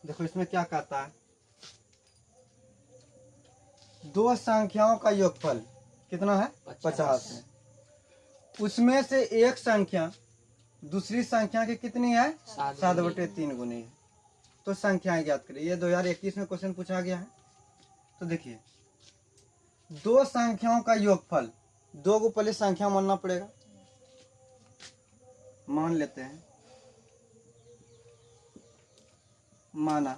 देखो इसमें क्या कहता है, दो संख्याओं का योगफल कितना है 50 है। उसमें से एक संख्या दूसरी संख्या की कितनी है 7/3 गुनी है। तो संख्याएं ज्ञात करिए। ये 2021 में क्वेश्चन पूछा गया है। तो देखिए दो संख्याओं का योगफल, दो को पहले संख्या मानना पड़ेगा। मान लेते हैं, माना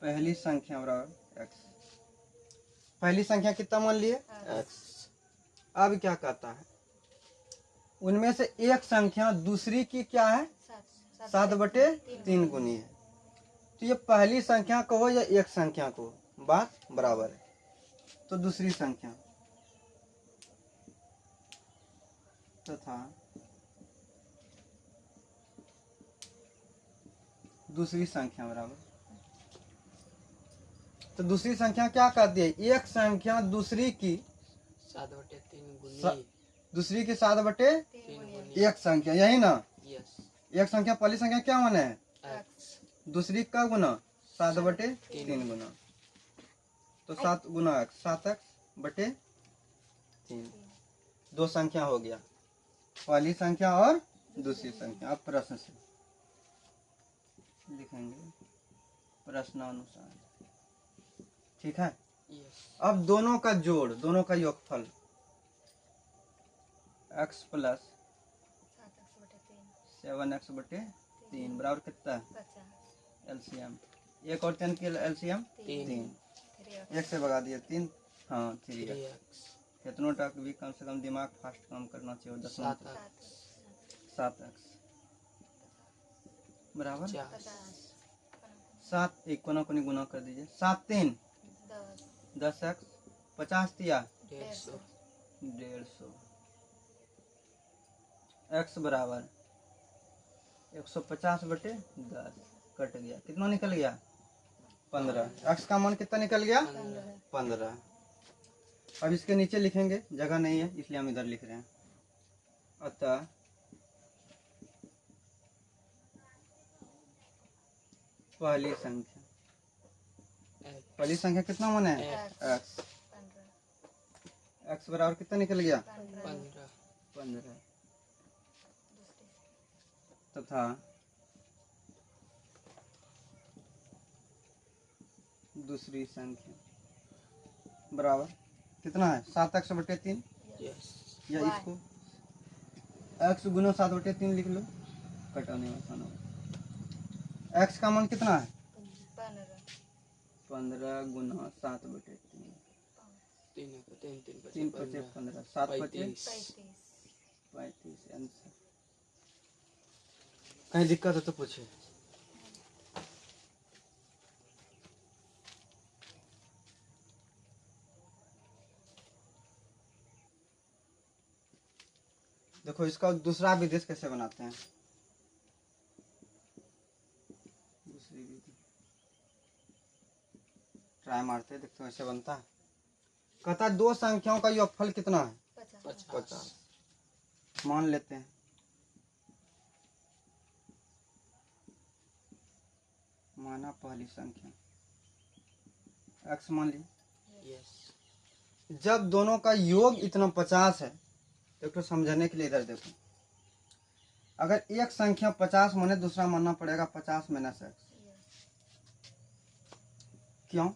पहली संख्या बराबर x। पहली संख्या कितना मान लिए x। अब क्या कहता है, उनमें से एक संख्या दूसरी की क्या है 7/3 गुनी है। तो ये पहली संख्या को हो या एक संख्या को, बात बराबर है। तो दूसरी संख्या तथा दूसरी संख्या बराबर। तो दूसरी संख्या क्या कहती है, एक संख्या दूसरी की 7/3 गुनी, दूसरी की 7/3 एक संख्या, यही ना। एक संख्या पहली संख्या क्या माने है दूसरी का गुना 7/3 गुना। तो 7 गुना x, 7x/3। दो संख्या हो गया, पहली संख्या और दूसरी संख्या। अब प्रश्न से लिखेंगे प्रश्नानुसार, ठीक है। अब दोनों का जोड़, दोनों का योगफल x + 7x/3 बराबर कितना है एलसीएम। एक और 10 की एलसीएम 3। एक से भगा दिया 3, हाँ 3x। कितनों तक भी कम से कम दिमाग फास्ट काम करना चाहिए। 7x बराबर 7, एक कोना कोनी गुना कर दीजिए। 7×3 10x, 50 दिया 150। x बराबर 150/10 कट गया, कितना निकल गया 15। x का मान कितना निकल गया 15। अब इसके नीचे लिखेंगे, जगह नहीं है इसलिए हम इधर लिख रहे हैं। अतः पहली संख्या कितना माने है x। x बराबर कितना निकल गया 15 तथा दूसरी संख्या बराबर कितना है 7x/3। या इसको x गुना 7/3 लिख लो, कटाने में आसान होगा। x का मान कितना है 15 गुना 7/3, 3 × 15, 7×5 35 आंसर। कहीं दिक्कत हो तो पूछिए। देखो इसका दूसरा विदेश कैसे बनाते हैं, दूसरी विधि ट्राई मारते हैं, देखते हैं ऐसे बनता है। कहता है दो संख्याओं का योगफल कितना है 50। मान लेते हैं, माना पहली संख्या x मान ली। जब दोनों का योग इतना 50 है, देखो समझने के लिए इधर देखो, अगर एक संख्या 50 माने दूसरा मानना पड़ेगा 50 - x। क्यों?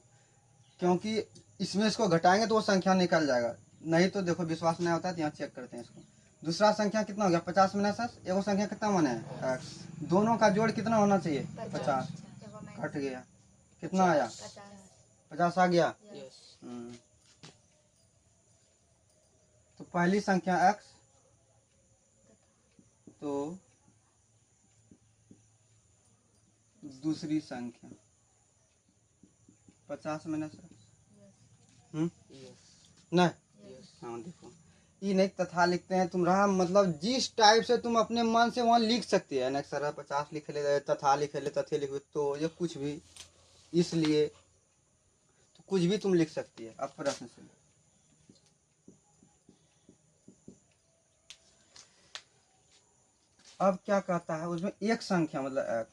क्योंकि इसमें इसको घटाएंगे तो वो संख्या निकल जाएगा। नहीं तो देखो विश्वास नहीं होता है तो यहाँ चेक करते हैं इसको। दूसरा संख्या कितना हो गया 50 - x। एगो संख्या कितना माने है x। दोनों का जोड़ कितना होना चाहिए 50। कट गया, कितना आया 50 आ गया। तो पहली संख्या x, तो दूसरी संख्या 50 - x। नहीं हाँ देखो ये नहीं तथा लिखते हैं तुम रहा, मतलब जिस टाइप से तुम अपने मन से वहाँ लिख सकते हैं। नेक्स्ट 50 लिख ले, तथा लिख ले, तथे लिख, तो ये कुछ भी, इसलिए तो कुछ भी तुम लिख सकती है। अब प्रश्न से अब क्या कहता है उसमें एक संख्या मतलब x,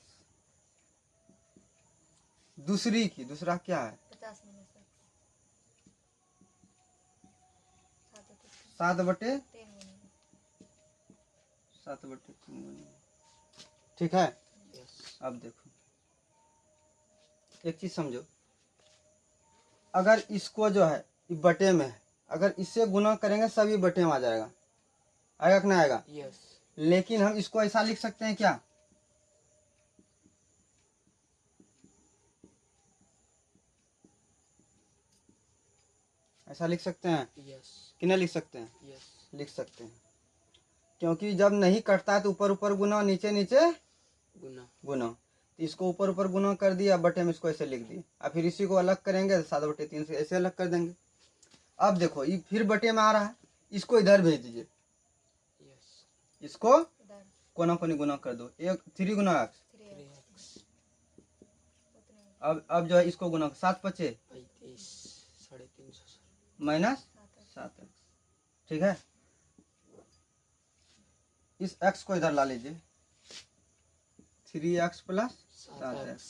दूसरी की, दूसरा क्या है 50 में से 7/3 3 गुनी 7/3। ठीक है। यस। अब देखो एक चीज समझो, अगर इसको जो है ये बटे में है, अगर इससे गुना करेंगे सब ये बटे में आ जाएगा, आएगा कि नहीं आएगा? यस। लेकिन हम इसको ऐसा लिख सकते हैं क्या, ऐसा लिख सकते हैं यस। कि नहीं लिख सकते हैं? यस। लिख सकते हैं, क्योंकि जब नहीं कटता है तो ऊपर ऊपर गुना, नीचे नीचे गुना। गुना, तो इसको ऊपर ऊपर गुना कर दिया, बटे में इसको ऐसे लिख दिया, और फिर इसी को अलग करेंगे 7/3 से ऐसे अलग कर देंगे। अब देखो ये फिर बटे में आ रहा है, इसको इधर भेज दीजिए, यस। इसको इधर कोना कोनी गुना कर दो, 3 गुना x। 3x 3x उतने अब जो है इसको गुना 7×5 35 350 माइनस 7x। ठीक है, इस x को इधर ला लीजिए, 3x + 7x 7x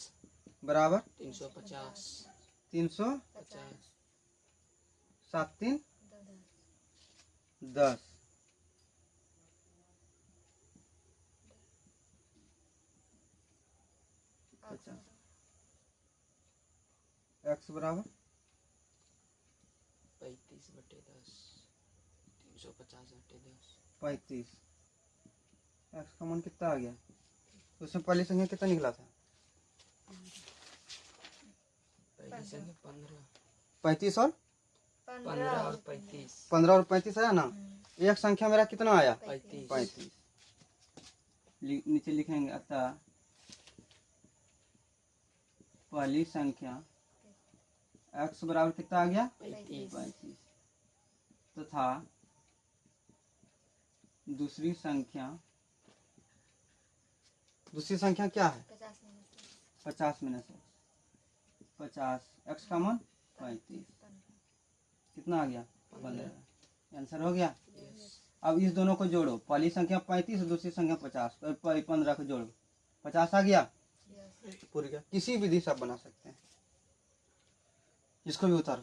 बराबर 350 300, 50 7 3 10 10। x बराबर 35/10 350/10 35। x का मान कितना आ गया, उसमें पहली संख्या कितना निकला था, पहली संख्या 15 35 और 15 और 35 15 और 35 आया ना, एक संख्या मेरा कितना आया 35 35। नीचे लिखेंगे अतः पहली संख्या x बराबर कितना आ गया 35 35, तथा दूसरी संख्या क्या है 50 में से 50, x का मान 35, कितना आ गया 15। आंसर हो गया। अब इस दोनों को जोड़ो, पहली संख्या 35 और दूसरी संख्या 50, 15 को जोड़ो, 50 आ गया, पूरी गया। किसी विधि से आप बना सकते हैं, इसको भी उतारो,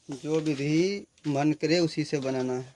जो विधि मन करे उसी से बनाना है।